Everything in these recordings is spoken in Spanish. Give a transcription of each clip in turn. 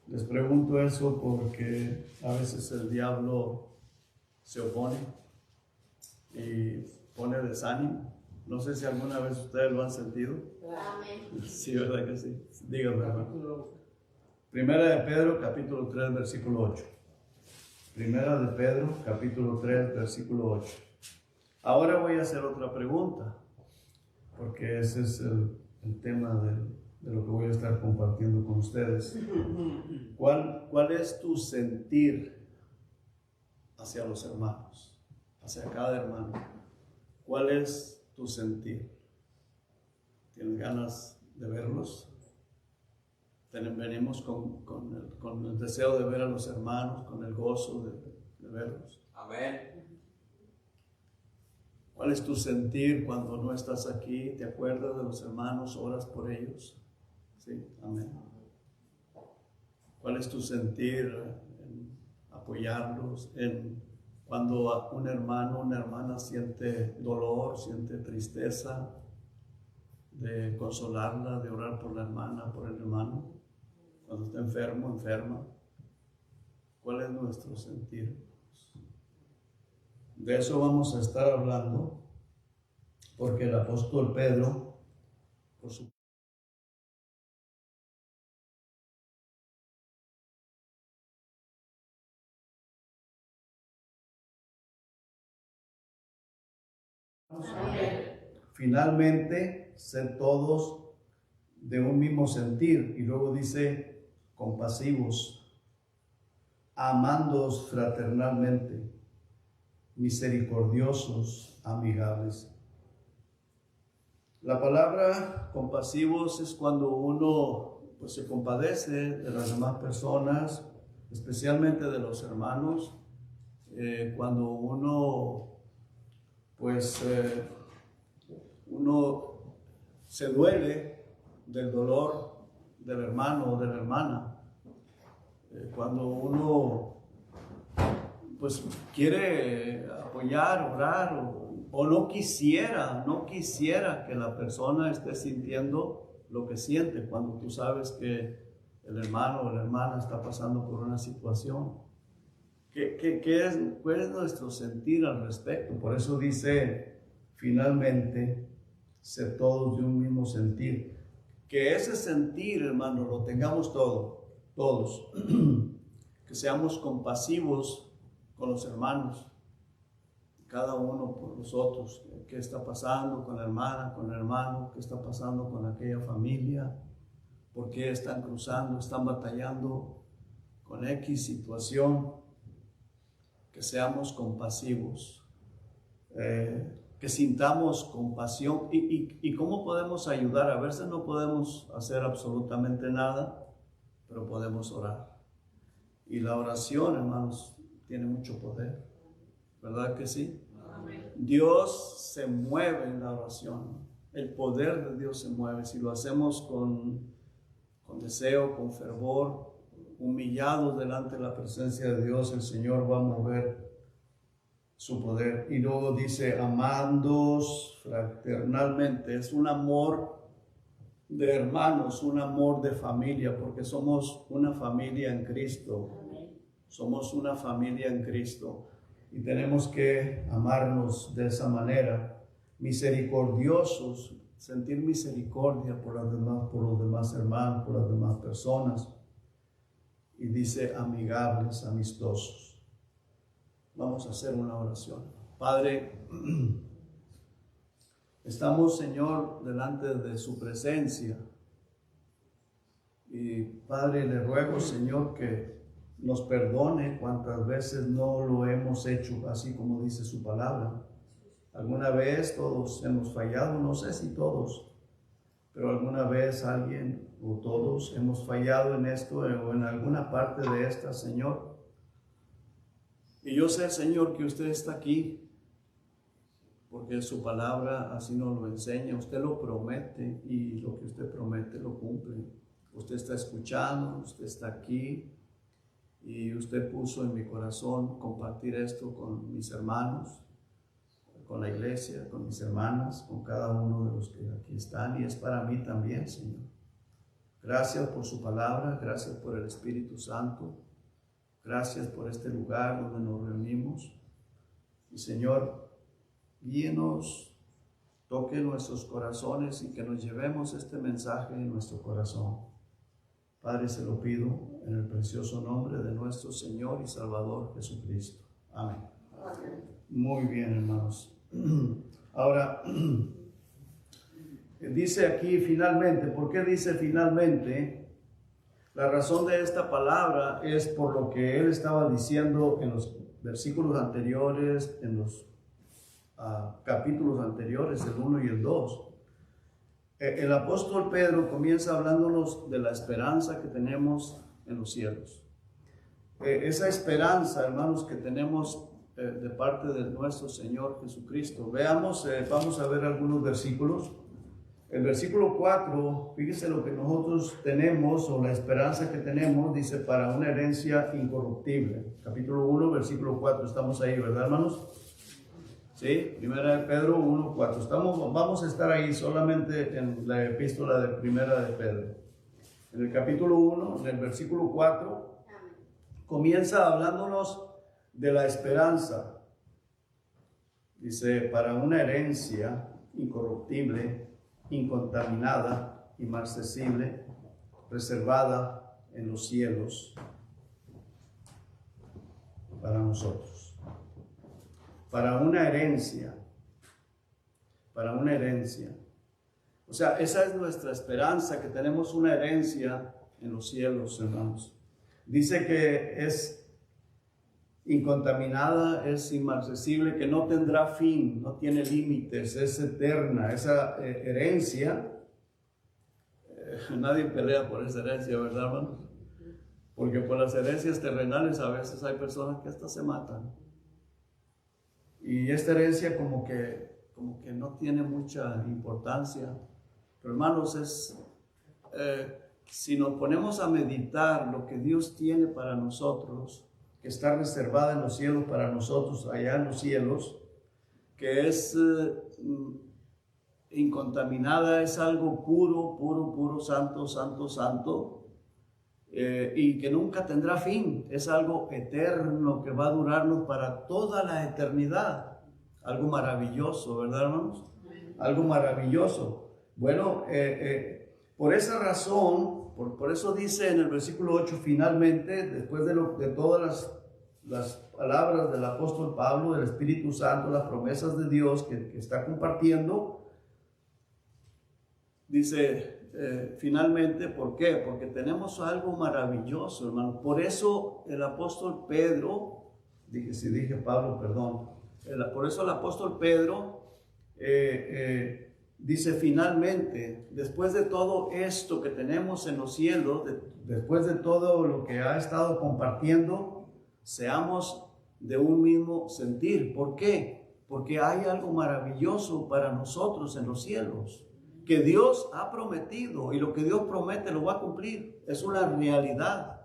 Les pregunto eso porque a veces el diablo se opone y pone desánimo. No sé si alguna vez ustedes lo han sentido. Amén. Sí, ¿verdad que sí? Díganme, hermano. Primera de Pedro, capítulo 3, versículo 8. Primera de Pedro, capítulo 3, versículo 8. Ahora voy a hacer otra pregunta, porque ese es el tema de lo que voy a estar compartiendo con ustedes. ¿Cuál es tu sentir hacia los hermanos, hacia cada hermano? ¿Cuál es tu sentir? ¿Tienes ganas de verlos? Venimos con el deseo de ver a los hermanos, con el gozo de verlos. Amén. ¿Cuál es tu sentir cuando no estás aquí? ¿Te acuerdas de los hermanos? ¿Oras por ellos? Sí, amén. ¿Cuál es tu sentir en apoyarlos? Cuando un hermano o una hermana siente dolor, siente tristeza, de consolarla, de orar por la hermana, por el hermano. Cuando está enfermo, enferma. ¿Cuál es nuestro sentir? De eso vamos a estar hablando, porque el apóstol Pedro, por su finalmente ser todos de un mismo sentir, y luego dice compasivos, amándoos fraternalmente, misericordiosos, amigables. La palabra compasivos es cuando uno pues se compadece de las demás personas, especialmente de los hermanos, cuando uno pues uno se duele del dolor del hermano o de la hermana, cuando uno pues quiere apoyar, orar, o no quisiera que la persona esté sintiendo lo que siente cuando tú sabes que el hermano o la hermana está pasando por una situación. ¿Cuál es nuestro sentir al respecto? Por eso dice, finalmente, ser todos de un mismo sentir. Que ese sentir, hermano, lo tengamos todos. Que seamos compasivos con los hermanos, cada uno por los otros. ¿Qué está pasando con la hermana, con el hermano? ¿Qué está pasando con aquella familia? ¿Por qué están cruzando, están batallando con X situación? Que seamos compasivos, que sintamos compasión. ¿Y cómo podemos ayudar? A veces no podemos hacer absolutamente nada, pero podemos orar. Y la oración, hermanos, tiene mucho poder, ¿verdad que sí? Amén. Dios se mueve en la oración, el poder de Dios se mueve. Si lo hacemos con deseo, con fervor, humillados delante de la presencia de Dios, el Señor va a mover su poder. Y luego dice, amándoos fraternalmente. Es un amor de hermanos, un amor de familia, porque somos una familia en Cristo. Somos una familia en Cristo y tenemos que amarnos de esa manera. Misericordiosos, sentir misericordia por los demás hermanos, por las demás personas. Y dice amigables, amistosos. Vamos a hacer una oración. Padre, estamos, Señor, delante de su presencia. Y Padre, le ruego, Señor, que nos perdone cuantas veces no lo hemos hecho así como dice su palabra. Alguna vez todos hemos fallado, no sé si todos, pero alguna vez alguien o todos hemos fallado en esto o en alguna parte de esta, Señor. Y yo sé, Señor, que usted está aquí porque su palabra así nos lo enseña. Usted lo promete y lo que usted promete lo cumple. Usted está escuchando, usted está aquí. Y usted puso en mi corazón compartir esto con mis hermanos, con la iglesia, con mis hermanas, con cada uno de los que aquí están. Y es para mí también, Señor. Gracias por su palabra, gracias por el Espíritu Santo, gracias por este lugar donde nos reunimos. Y Señor, guíenos, toque nuestros corazones y que nos llevemos este mensaje en nuestro corazón. Padre, se lo pido en el precioso nombre de nuestro Señor y Salvador Jesucristo. Amén. Muy bien, hermanos. Ahora, dice aquí finalmente. ¿Por qué dice finalmente? La razón de esta palabra es por lo que él estaba diciendo en los versículos anteriores, en los capítulos anteriores, el 1 y el 2. El apóstol Pedro comienza hablándonos de la esperanza que tenemos en los cielos. Esa esperanza, hermanos, que tenemos de parte de nuestro Señor Jesucristo. Veamos, vamos a ver algunos versículos. El versículo 4, fíjese lo que nosotros tenemos, o la esperanza que tenemos, dice, para una herencia incorruptible. Capítulo 1, versículo 4, estamos ahí, ¿verdad, hermanos? Sí, primera de Pedro 1, 4. Vamos a estar ahí solamente en la epístola de primera de Pedro. En el capítulo 1, en el versículo 4, comienza hablándonos de la esperanza. Dice, para una herencia incorruptible, incontaminada, inmarcesible, reservada en los cielos para nosotros. Para una herencia. O sea, esa es nuestra esperanza, que tenemos una herencia en los cielos, hermanos. Dice que es incontaminada, es inmarcesible, que no tendrá fin, no tiene límites, es eterna. Esa herencia, nadie pelea por esa herencia, ¿verdad, hermanos? Porque por las herencias terrenales a veces hay personas que hasta se matan. Y esta herencia como que no tiene mucha importancia. Pero hermanos, si nos ponemos a meditar lo que Dios tiene para nosotros, que está reservada en los cielos para nosotros, allá en los cielos, que es incontaminada, es algo puro, santo, y que nunca tendrá fin, es algo eterno que va a durarnos para toda la eternidad. Algo maravilloso, ¿verdad, hermanos? Algo maravilloso. Bueno, por esa razón, por eso dice en el versículo 8, finalmente, después de todas las palabras del apóstol Pablo, del Espíritu Santo, las promesas de Dios que está compartiendo, dice finalmente, ¿por qué? Porque tenemos algo maravilloso, hermano. Por eso el apóstol Pedro, dije Pablo, perdón. Por eso el apóstol Pedro dice finalmente, después de todo esto que tenemos en los cielos, después de todo lo que ha estado compartiendo, seamos de un mismo sentir. ¿Por qué? Porque hay algo maravilloso para nosotros en los cielos, que Dios ha prometido, y lo que Dios promete lo va a cumplir. Es una realidad.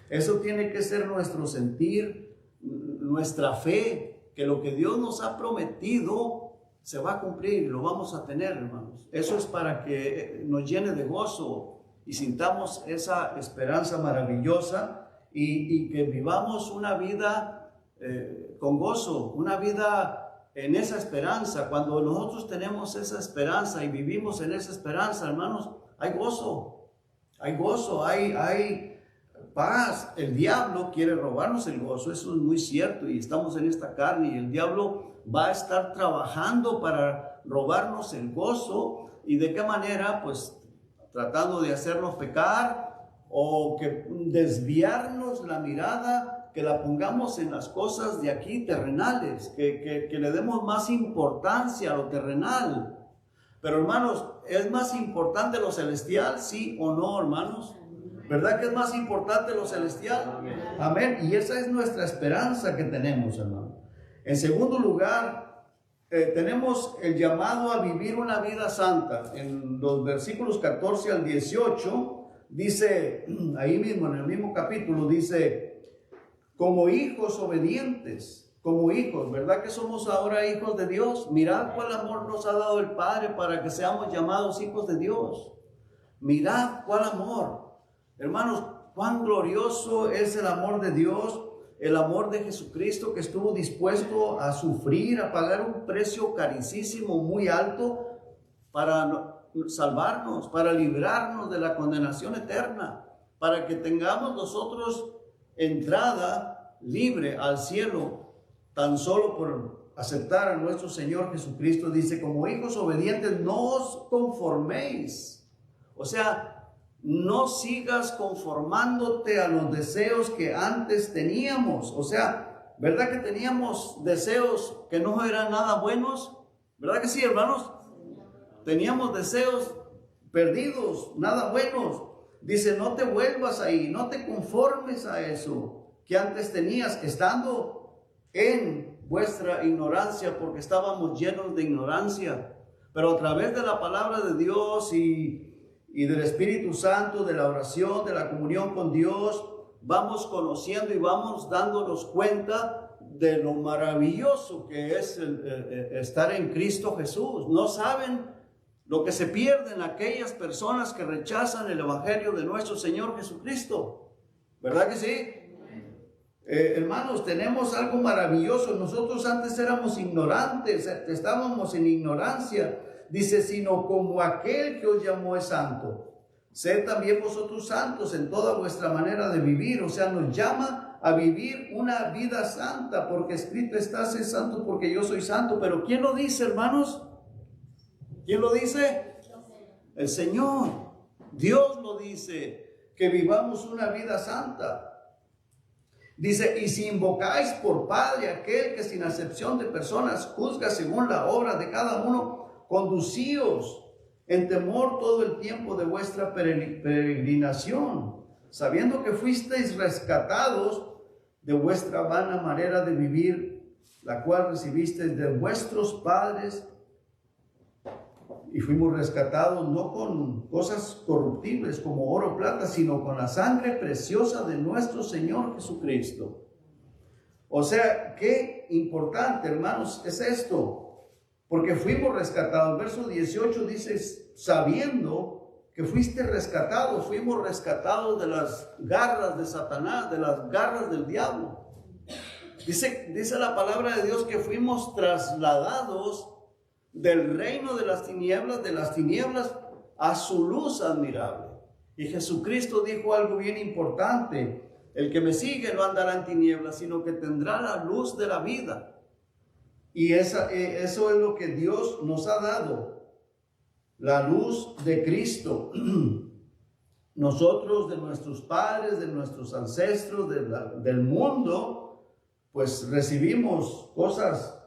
Eso tiene que ser nuestro sentir, nuestra fe, que lo que Dios nos ha prometido se va a cumplir, lo vamos a tener, hermanos. Eso es para que nos llene de gozo y sintamos esa esperanza maravillosa y que vivamos una vida con gozo, una vida en esa esperanza. Cuando nosotros tenemos esa esperanza y vivimos en esa esperanza, hermanos, hay gozo, hay paz. El diablo quiere robarnos el gozo, eso es muy cierto, y estamos en esta carne y el diablo va a estar trabajando para robarnos el gozo. ¿Y de qué manera? Pues tratando de hacernos pecar o que desviarnos la mirada, que la pongamos en las cosas de aquí terrenales, que le demos más importancia a lo terrenal. Pero hermanos, ¿es más importante lo celestial? ¿Sí o no, hermanos? ¿Verdad que es más importante lo celestial? Amén. Y esa es nuestra esperanza que tenemos, hermano. En segundo lugar, tenemos el llamado a vivir una vida santa. En los versículos 14 al 18, dice, ahí mismo, en el mismo capítulo, dice, como hijos obedientes, como hijos, ¿verdad que somos ahora hijos de Dios? Mirad cuál amor nos ha dado el Padre para que seamos llamados hijos de Dios. Mirad cuál amor. Hermanos, cuán glorioso es el amor de Dios, el amor de Jesucristo que estuvo dispuesto a sufrir, a pagar un precio carísimo, muy alto, para salvarnos, para librarnos de la condenación eterna, para que tengamos nosotros entrada libre al cielo, tan solo por aceptar a nuestro Señor Jesucristo. Dice, como hijos obedientes, no os conforméis. O sea, no sigas conformándote a los deseos que antes teníamos. O sea, ¿verdad que teníamos deseos que no eran nada buenos? ¿Verdad que sí, hermanos? Teníamos deseos perdidos, nada buenos. Dice, no te vuelvas ahí, no te conformes a eso que antes tenías, estando en vuestra ignorancia, porque estábamos llenos de ignorancia. Pero a través de la palabra de Dios y del Espíritu Santo, de la oración, de la comunión con Dios, vamos conociendo y vamos dándonos cuenta de lo maravilloso que es estar en Cristo Jesús. No saben lo que se pierden aquellas personas que rechazan el Evangelio de nuestro Señor Jesucristo. ¿Verdad que sí? Hermanos, tenemos algo maravilloso. Nosotros antes éramos ignorantes, estábamos en ignorancia. Dice, sino como aquel que os llamó es santo, sed también vosotros santos en toda vuestra manera de vivir. O sea, nos llama a vivir una vida santa, porque escrito está, sed santo porque yo soy santo. Pero ¿quién lo dice, hermanos? ¿Quién lo dice? El Señor. Dios lo dice, que vivamos una vida santa. Dice, y si invocáis por Padre aquel que sin acepción de personas juzga según la obra de cada uno, conducíos en temor todo el tiempo de vuestra peregrinación, sabiendo que fuisteis rescatados de vuestra vana manera de vivir, la cual recibisteis de vuestros padres. Y fuimos rescatados no con cosas corruptibles como oro o plata, sino con la sangre preciosa de nuestro Señor Jesucristo. O sea, qué importante, hermanos, es esto. Porque fuimos rescatados. Verso 18 dice, sabiendo que fuiste rescatado, fuimos rescatados de las garras de Satanás, de las garras del diablo. Dice la palabra de Dios que fuimos trasladados del reino de las tinieblas a su luz admirable. Y Jesucristo dijo algo bien importante: el que me sigue no andará en tinieblas, sino que tendrá la luz de la vida. Y eso es lo que Dios nos ha dado, la luz de Cristo. Nosotros, de nuestros padres, de nuestros ancestros, del mundo, pues recibimos cosas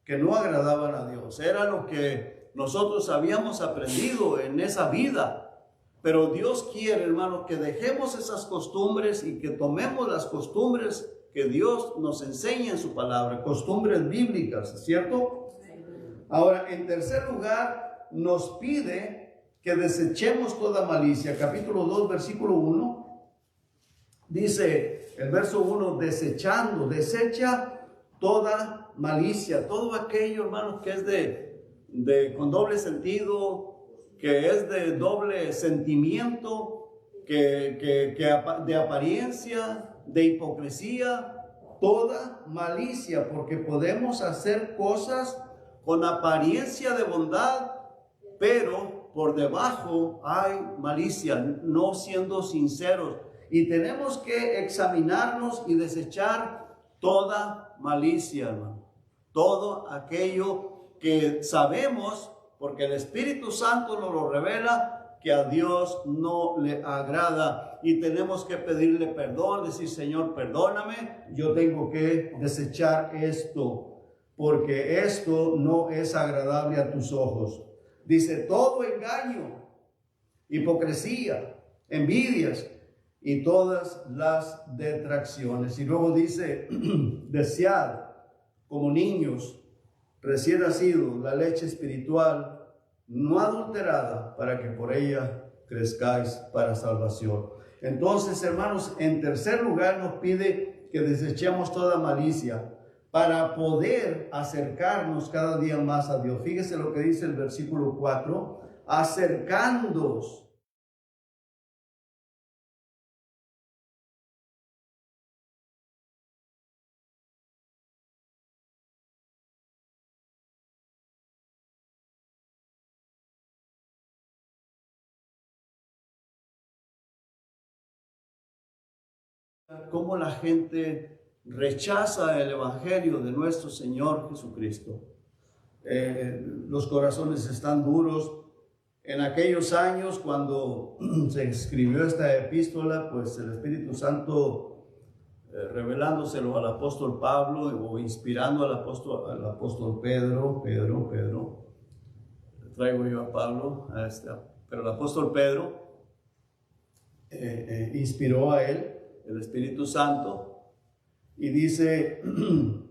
que no agradaban a Dios. Era lo que nosotros habíamos aprendido en esa vida. Pero Dios quiere, hermano, que dejemos esas costumbres y que tomemos las costumbres que Dios nos enseña en su palabra, costumbres bíblicas, ¿cierto? Ahora, en tercer lugar, nos pide que desechemos toda malicia. Capítulo 2, versículo 1, dice el verso 1, desecha toda malicia, todo aquello, hermanos, que es con doble sentido, que es de doble sentimiento, de apariencia, de hipocresía, toda malicia, porque podemos hacer cosas con apariencia de bondad, pero por debajo hay malicia, no siendo sinceros. Y tenemos que examinarnos y desechar toda malicia, hermano. Todo aquello que sabemos, porque el Espíritu Santo nos lo revela, que a Dios no le agrada, y tenemos que pedirle perdón, decir: Señor, perdóname, yo tengo que desechar esto, porque esto no es agradable a tus ojos. Dice, todo engaño, hipocresía, envidias y todas las detracciones. Y luego dice, desead como niños recién nacidos la leche espiritual no adulterada, para que por ella crezcáis para salvación. Entonces, hermanos, en tercer lugar nos pide que desechemos toda malicia para poder acercarnos cada día más a Dios. Fíjese lo que dice el versículo 4: acercándoos cómo la gente rechaza el evangelio de nuestro Señor Jesucristo. Los corazones están duros. En aquellos años, cuando se escribió esta epístola, pues el Espíritu Santo, revelándoselo al apóstol Pablo o inspirando al apóstol Pedro, traigo yo a Pablo, pero el apóstol Pedro inspiró a él, el Espíritu Santo, y dice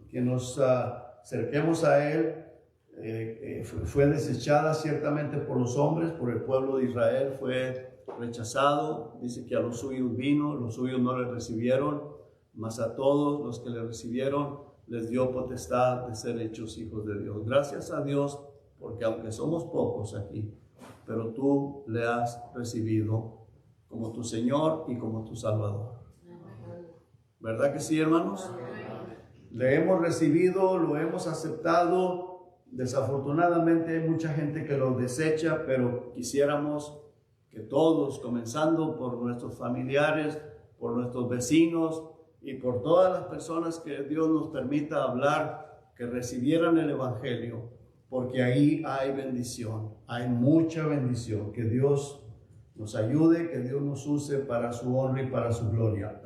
que nos acerquemos a él. Fue desechada ciertamente por los hombres, por el pueblo de Israel, fue rechazado. Dice que a los suyos vino, los suyos no le recibieron, mas a todos los que le recibieron les dio potestad de ser hechos hijos de Dios. Gracias a Dios, porque aunque somos pocos aquí, pero tú le has recibido como tu Señor y como tu Salvador. ¿Verdad que sí, hermanos? Le hemos recibido, lo hemos aceptado. Desafortunadamente hay mucha gente que lo desecha, pero quisiéramos que todos, comenzando por nuestros familiares, por nuestros vecinos y por todas las personas que Dios nos permita hablar, que recibieran el evangelio, porque ahí hay bendición, hay mucha bendición. Que Dios nos ayude, que Dios nos use para su honra y para su gloria.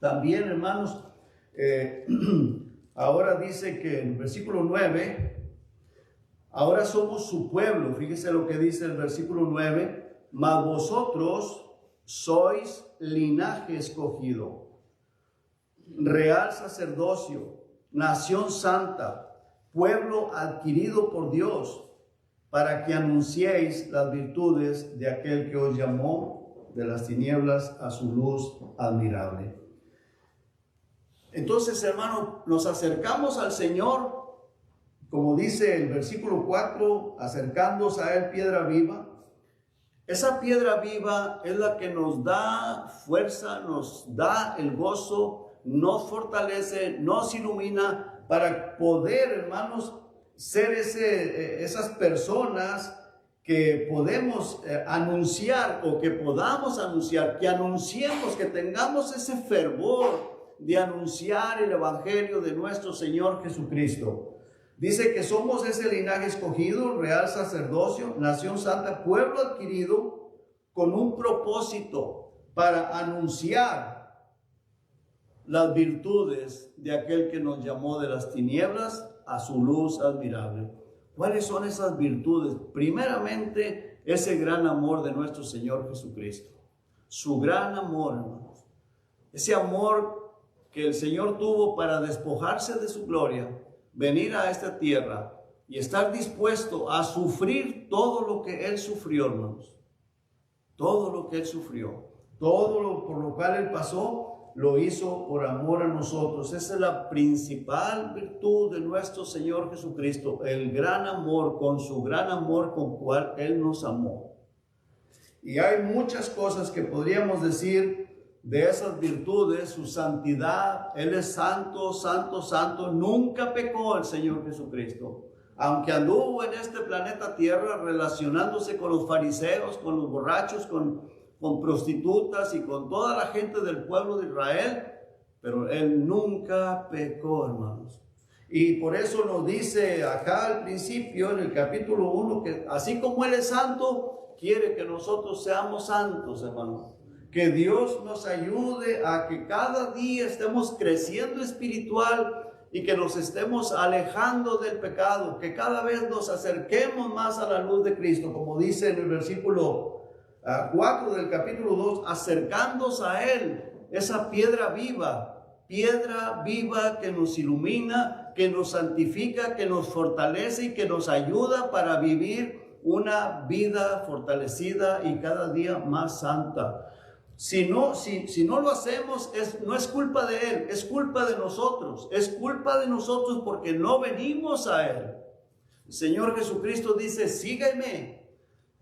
También, hermanos, ahora dice que en el versículo 9, ahora somos su pueblo. Fíjese lo que dice el versículo 9: mas vosotros sois linaje escogido, real sacerdocio, nación santa, pueblo adquirido por Dios, para que anunciéis las virtudes de aquel que os llamó de las tinieblas a su luz admirable. Entonces, hermanos, nos acercamos al Señor, como dice el versículo 4, acercándonos a Él, piedra viva. Esa piedra viva es la que nos da fuerza, nos da el gozo, nos fortalece, nos ilumina para poder, hermanos, ser esas personas que podemos anunciar, o que podamos anunciar, que anunciemos, que tengamos ese fervor de anunciar el evangelio de nuestro Señor Jesucristo. Dice que somos ese linaje escogido, real sacerdocio, nación santa, pueblo adquirido, con un propósito para anunciar las virtudes de aquel que nos llamó de las tinieblas a su luz admirable. ¿Cuáles son esas virtudes? Primeramente, ese gran amor de nuestro Señor Jesucristo. Su gran amor, hermanos. Ese amor que el Señor tuvo para despojarse de su gloria, venir a esta tierra y estar dispuesto a sufrir todo lo que Él sufrió, hermanos. Todo lo que Él sufrió, por lo cual Él pasó, lo hizo por amor a nosotros. Esa es la principal virtud de nuestro Señor Jesucristo, el gran amor, con su gran amor con cual Él nos amó. Y hay muchas cosas que podríamos decir de esas virtudes. Su santidad. Él es santo, santo, santo. Nunca pecó el Señor Jesucristo. Aunque anduvo en este planeta Tierra relacionándose con los fariseos, con los borrachos, con prostitutas y con toda la gente del pueblo de Israel, pero Él nunca pecó, hermanos. Y por eso nos dice acá al principio, en el capítulo 1, que así como Él es santo, quiere que nosotros seamos santos, hermanos. Que Dios nos ayude a que cada día estemos creciendo espiritual y que nos estemos alejando del pecado, que cada vez nos acerquemos más a la luz de Cristo, como dice en el versículo 4 del capítulo 2, acercándose a Él, esa piedra viva que nos ilumina, que nos santifica, que nos fortalece y que nos ayuda para vivir una vida fortalecida y cada día más santa. Si no lo hacemos, no es culpa de Él, es culpa de nosotros. Es culpa de nosotros porque no venimos a Él. El Señor Jesucristo dice: sígueme.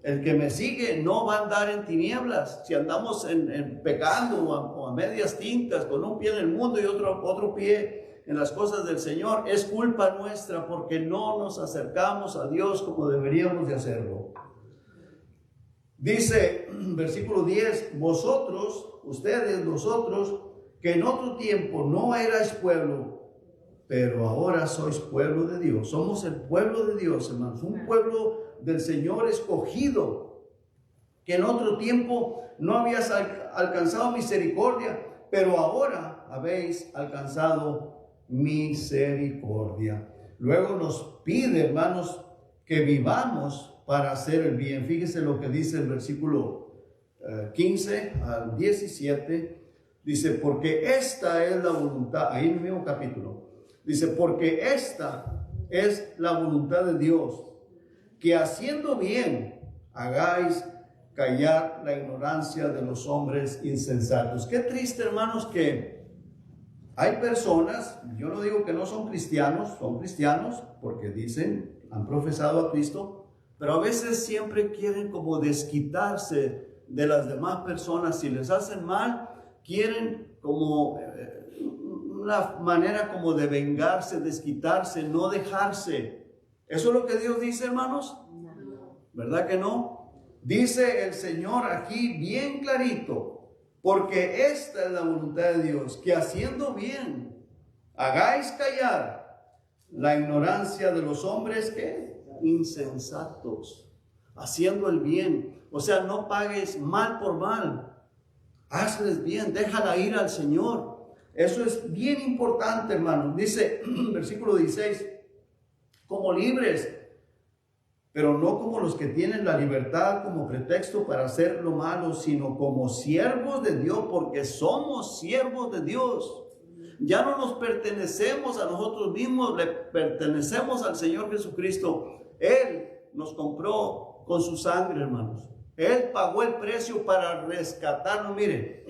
El que me sigue no va a andar en tinieblas. Si andamos en pecando o a medias tintas, con un pie en el mundo y otro pie en las cosas del Señor, es culpa nuestra porque no nos acercamos a Dios como deberíamos de hacerlo. Dice, versículo 10, vosotros, ustedes, nosotros, que en otro tiempo no erais pueblo, pero ahora sois pueblo de Dios. Somos el pueblo de Dios, hermanos, un pueblo del Señor escogido, que en otro tiempo no habías alcanzado misericordia, pero ahora habéis alcanzado misericordia. Luego nos pide, hermanos, que vivamos para hacer el bien. Fíjese lo que dice el versículo 15 al 17. Dice, porque esta es la voluntad, ahí en el mismo capítulo, dice, porque esta es la voluntad de Dios, que haciendo bien hagáis callar la ignorancia de los hombres insensatos. Qué triste, hermanos, que hay personas, yo no digo que no son cristianos porque dicen, han profesado a Cristo, pero a veces siempre quieren como desquitarse de las demás personas. Si les hacen mal, quieren como una manera como de vengarse, desquitarse, no dejarse. ¿Eso es lo que Dios dice, hermanos? ¿Verdad que no? Dice el Señor aquí bien clarito, porque esta es la voluntad de Dios, que haciendo bien hagáis callar la ignorancia de los hombres que insensatos, haciendo el bien. O sea, no pagues mal por mal. Hazles bien, déjala ir al Señor. Eso es bien importante, hermanos. Dice, versículo 16, como libres, pero no como los que tienen la libertad como pretexto para hacer lo malo, sino como siervos de Dios, porque somos siervos de Dios. Ya no nos pertenecemos a nosotros mismos, le pertenecemos al Señor Jesucristo. Él nos compró con su sangre, hermanos. Él pagó el precio para rescatarnos. Mire,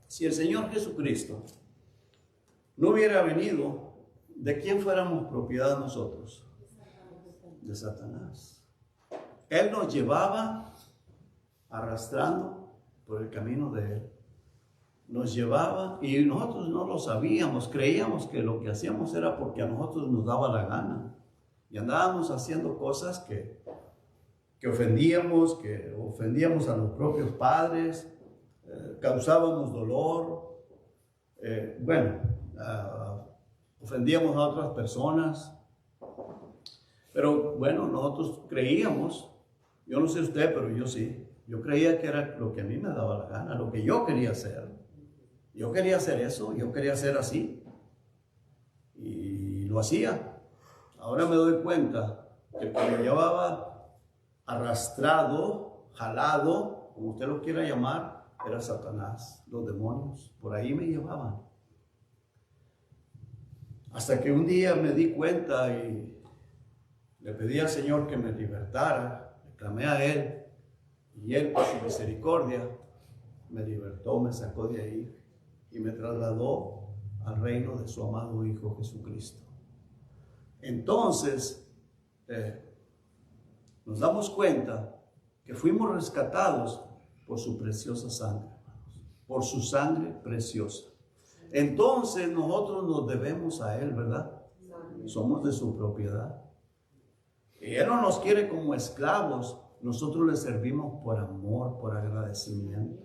si el Señor Jesucristo no hubiera venido, ¿de quién fuéramos propiedad nosotros? De Satanás. Él nos llevaba arrastrando por el camino de Él. Nos llevaba y nosotros no lo sabíamos. Creíamos que lo que hacíamos era porque a nosotros nos daba la gana. Y andábamos haciendo cosas que ofendíamos a los propios padres, causábamos dolor, ofendíamos a otras personas. Pero bueno, nosotros creíamos, yo no sé usted, pero yo sí, yo creía que era lo que a mí me daba la gana, lo que yo quería hacer. Yo quería hacer eso, yo quería hacer así. Y lo hacía. Ahora me doy cuenta que el que me llevaba arrastrado, jalado, como usted lo quiera llamar, era Satanás, los demonios. Por ahí me llevaban. Hasta que un día me di cuenta y le pedí al Señor que me libertara, le clamé a Él, y Él, por su misericordia, me libertó, me sacó de ahí y me trasladó al reino de su amado Hijo Jesucristo. Entonces, nos damos cuenta que fuimos rescatados por su preciosa sangre, hermanos, por su sangre preciosa. Entonces, nosotros nos debemos a Él, ¿verdad? Somos de su propiedad. Y Él no nos quiere como esclavos, nosotros le servimos por amor, por agradecimiento.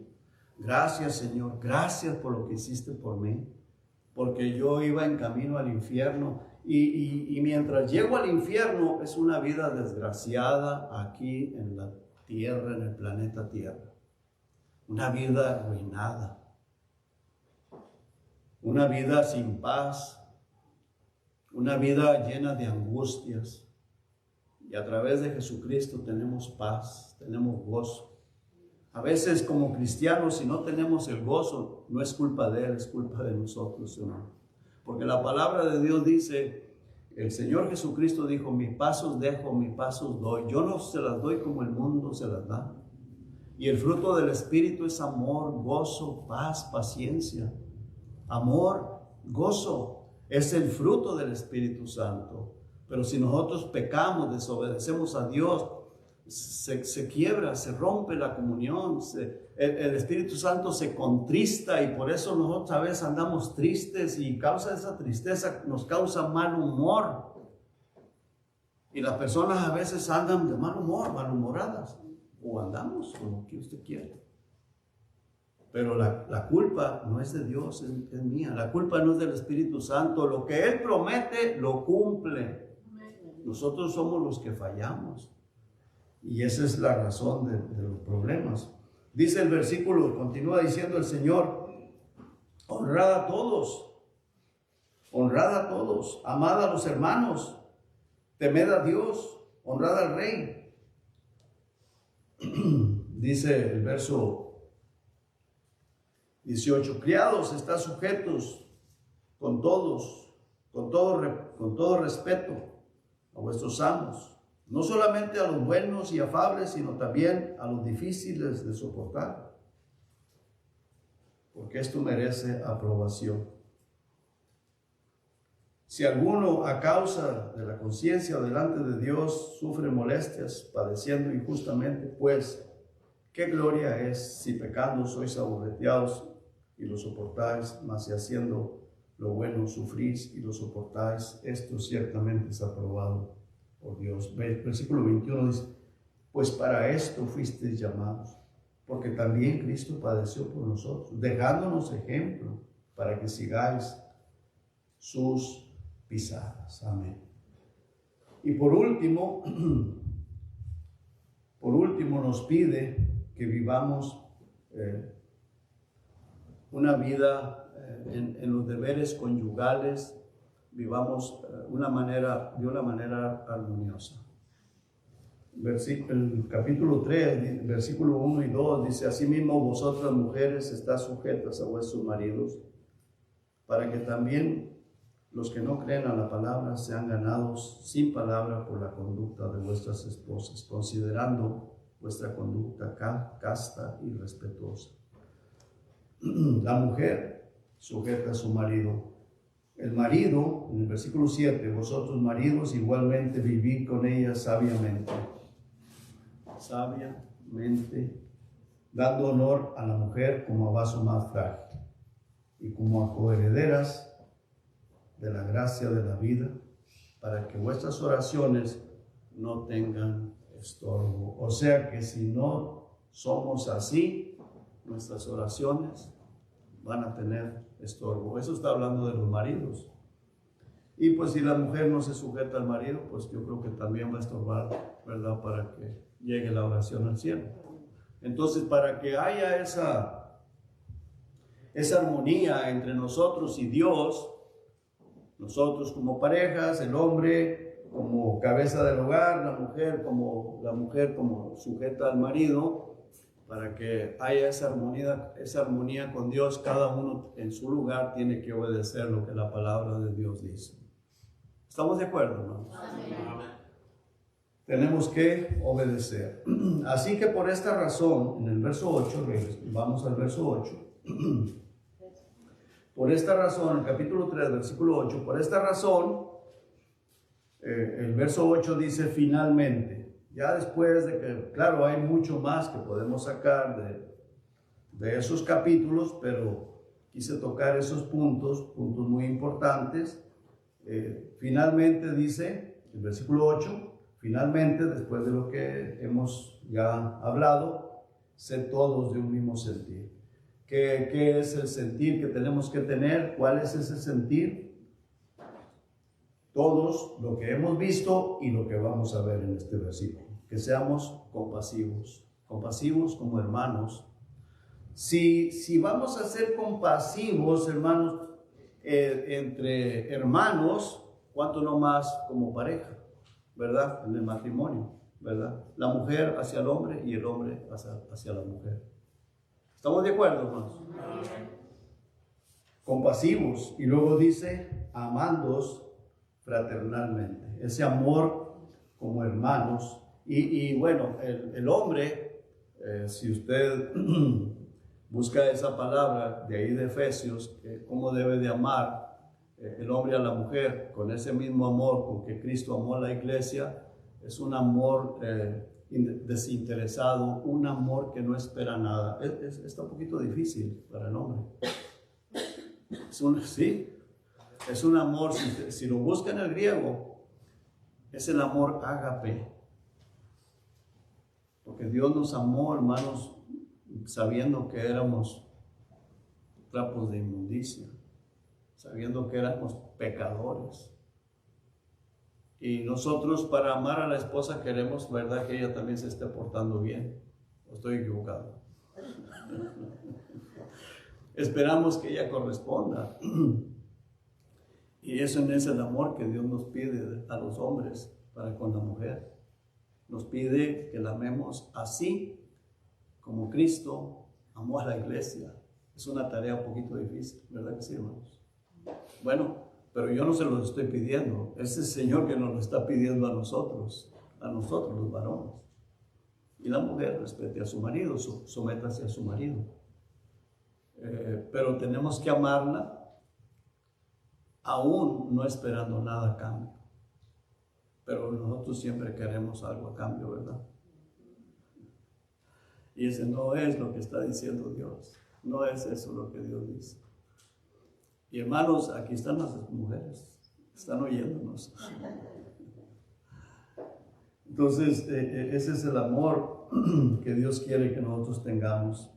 Gracias, Señor, gracias por lo que hiciste por mí, porque yo iba en camino al infierno y mientras llego al infierno es una vida desgraciada aquí en la tierra, en el planeta Tierra. Una vida arruinada, una vida sin paz, una vida llena de angustias. Y a través de Jesucristo tenemos paz, tenemos gozo. A veces como cristianos, si no tenemos el gozo, no es culpa de Él, es culpa de nosotros, Señor. Porque la palabra de Dios dice, el Señor Jesucristo dijo, mis pasos dejo, mis pasos doy. Yo no se las doy como el mundo se las da. Y el fruto del Espíritu es amor, gozo, paz, paciencia. Amor, gozo, es el fruto del Espíritu Santo. Pero si nosotros pecamos, desobedecemos a Dios, se quiebra, se rompe la comunión, el Espíritu Santo se contrista y por eso nosotros a veces andamos tristes y causa esa tristeza, nos causa mal humor. Y las personas a veces andan de mal humor, malhumoradas. o andamos como que usted quiere. Pero la culpa no es de Dios, es mía. La culpa no es del Espíritu Santo. Lo que Él promete, lo cumple. Nosotros somos los que fallamos. Y esa es la razón de los problemas. Dice el versículo, continúa diciendo el Señor, honrad a todos, amad a los hermanos, temed a Dios, honrad al Rey. Dice el verso 18, criados, estad sujetos con todo respeto a vuestros amos, no solamente a los buenos y afables, sino también a los difíciles de soportar, porque esto merece aprobación. Si alguno a causa de la conciencia delante de Dios sufre molestias, padeciendo injustamente, pues, ¿qué gloria es si pecando sois aborreteados y lo soportáis? Mas si haciendo lo bueno sufrís y lo soportáis, esto ciertamente es aprobado por Dios. Versículo 21 dice, pues para esto fuisteis llamados, porque también Cristo padeció por nosotros, dejándonos ejemplo para que sigáis sus pisadas. Amén. Y por último nos pide que vivamos una vida en los deberes conyugales, vivamos de una manera armoniosa. El capítulo 3, versículo 1 y 2 dice, asimismo vosotras mujeres estad sujetas a vuestros maridos, para que también los que no creen a la palabra sean ganados sin palabra por la conducta de vuestras esposas, considerando vuestra conducta casta y respetuosa. La mujer sujeta a su marido. El marido, en el versículo 7, vosotros maridos igualmente vivid con ella sabiamente, dando honor a la mujer como a vaso más frágil y como a coherederas de la gracia de la vida, para que vuestras oraciones no tengan estorbo. O sea que si no somos así, nuestras oraciones van a tener estorbo. Eso está hablando de los maridos. Y pues si la mujer no se sujeta al marido, pues yo creo que también va a estorbar, ¿verdad? Para que llegue la oración al cielo. Entonces, para que haya esa armonía entre nosotros y Dios, nosotros como parejas, el hombre como cabeza del hogar, la mujer como sujeta al marido, para que haya esa armonía con Dios, cada uno en su lugar tiene que obedecer lo que la palabra de Dios dice. ¿Estamos de acuerdo, hermanos? Amén. Tenemos que obedecer. Así que por esta razón, en el verso 8, vamos al verso 8. Por esta razón, el capítulo 3, versículo 8, por esta razón, el verso 8 dice finalmente. Ya después de que, claro, hay mucho más que podemos sacar de esos capítulos, pero quise tocar esos puntos muy importantes. Finalmente dice, el versículo 8, finalmente, después de lo que hemos ya hablado, sed todos de un mismo sentir. ¿Qué es el sentir que tenemos que tener? ¿Cuál es ese sentir? Todos lo que hemos visto y lo que vamos a ver en este versículo. Que seamos compasivos como hermanos. Si vamos a ser compasivos, hermanos, entre hermanos, cuánto no más como pareja, ¿verdad? En el matrimonio, ¿verdad? La mujer hacia el hombre y el hombre hacia la mujer. ¿Estamos de acuerdo, hermanos? Compasivos. Y luego dice, amándoos fraternalmente. Ese amor como hermanos. Y bueno, el hombre, si usted busca esa palabra de ahí de Efesios, cómo debe de amar el hombre a la mujer, con ese mismo amor con que Cristo amó a la iglesia, es un amor desinteresado, un amor que no espera nada. Está un poquito difícil para el hombre. Es un amor, si lo busca en el griego, es el amor ágape. Porque Dios nos amó, hermanos, sabiendo que éramos trapos de inmundicia, sabiendo que éramos pecadores. Y nosotros, para amar a la esposa, queremos, ¿verdad?, que ella también se esté portando bien. ¿O estoy equivocado? Esperamos que ella corresponda. Y eso es el amor que Dios nos pide a los hombres para con la mujer. Nos pide que la amemos así como Cristo amó a la iglesia. Es una tarea un poquito difícil, ¿verdad que sí, hermanos? Bueno, pero yo no se lo estoy pidiendo. Es el Señor que nos lo está pidiendo a nosotros los varones. Y la mujer respete a su marido, sométase a su marido. Pero tenemos que amarla aún no esperando nada a cambio. Pero nosotros siempre queremos algo a cambio, ¿verdad? Y ese no es lo que está diciendo Dios. No es eso lo que Dios dice. Y hermanos, aquí están las mujeres. Están oyéndonos. Entonces, ese es el amor que Dios quiere que nosotros tengamos.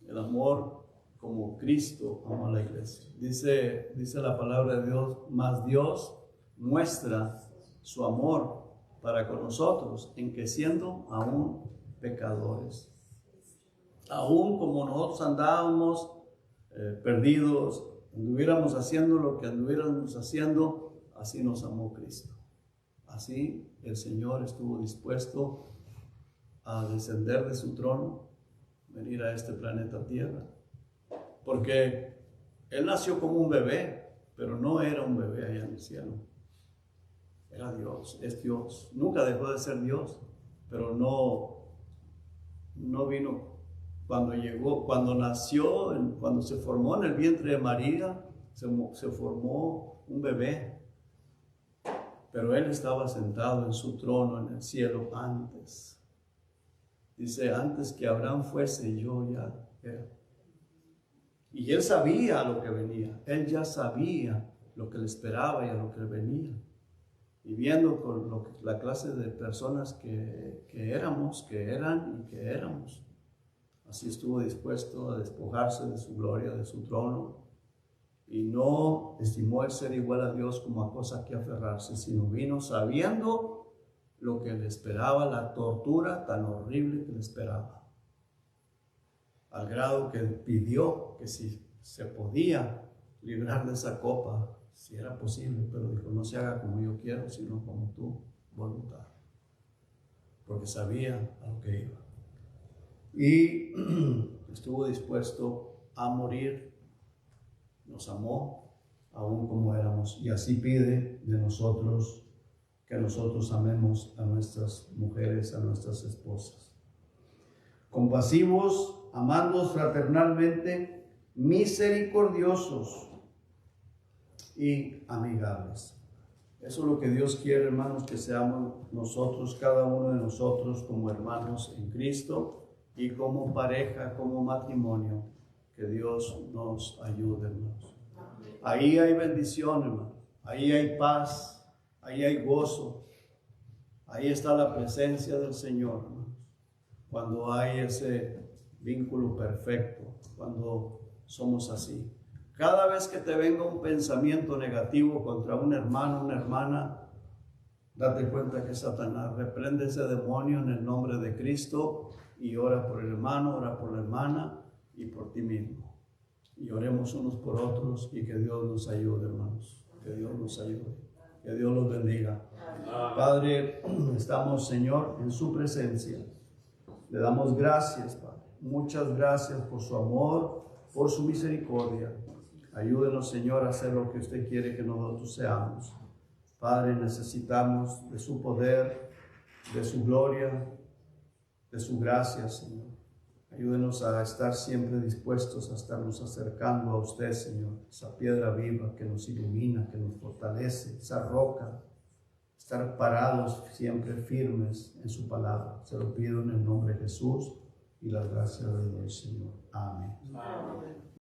El amor como Cristo amó a la iglesia. Dice la palabra de Dios, mas Dios muestra su amor para con nosotros en que siendo aún pecadores, aún como nosotros andábamos perdidos, anduviéramos haciendo lo que anduviéramos haciendo, así nos amó Cristo. Así el Señor estuvo dispuesto a descender de su trono, venir a este planeta Tierra. Porque Él nació como un bebé, pero no era un bebé allá en el cielo. Era Dios, es Dios. Nunca dejó de ser Dios, pero no vino cuando llegó, cuando nació, cuando se formó en el vientre de María, se formó un bebé. Pero Él estaba sentado en su trono en el cielo antes. Dice, antes que Abraham fuese, yo ya era. Y Él sabía lo que venía. Él ya sabía lo que le esperaba y a lo que venía. Y viendo con la clase de personas que éramos, que eran y que éramos. Así estuvo dispuesto a despojarse de su gloria, de su trono. Y no estimó el ser igual a Dios como a cosa que aferrarse, sino vino sabiendo lo que le esperaba, la tortura tan horrible que le esperaba. Al grado que pidió que si se podía librar de esa copa, si era posible, pero dijo, no se haga como yo quiero, sino como tu voluntad. Porque sabía a lo que iba. Y estuvo dispuesto a morir. Nos amó aún como éramos. Y así pide de nosotros que nosotros amemos a nuestras mujeres, a nuestras esposas. Compasivos, amándoos fraternalmente, misericordiosos y amigables. Eso es lo que Dios quiere, hermanos, que seamos nosotros, cada uno de nosotros, como hermanos en Cristo y como pareja, como matrimonio. Que Dios nos ayude, hermanos. Ahí hay bendición, hermanos. Ahí hay paz. Ahí hay gozo. Ahí está la presencia del Señor, hermanos. Cuando hay ese vínculo perfecto, cuando somos así. Cada vez que te venga un pensamiento negativo contra un hermano, una hermana, date cuenta que Satanás reprende ese demonio en el nombre de Cristo y ora por el hermano, ora por la hermana y por ti mismo. Y oremos unos por otros y que Dios nos ayude, hermanos. Que Dios nos ayude. Que Dios los bendiga. Padre, estamos, Señor, en su presencia. Le damos gracias, Padre. Muchas gracias por su amor, por su misericordia. Ayúdenos, Señor, a hacer lo que usted quiere que nosotros seamos. Padre, necesitamos de su poder, de su gloria, de su gracia, Señor. Ayúdenos a estar siempre dispuestos a estarnos acercando a usted, Señor. Esa piedra viva que nos ilumina, que nos fortalece, esa roca. Estar parados siempre firmes en su palabra. Se lo pido en el nombre de Jesús y la gracia de Dios, Señor. Amén. Amén.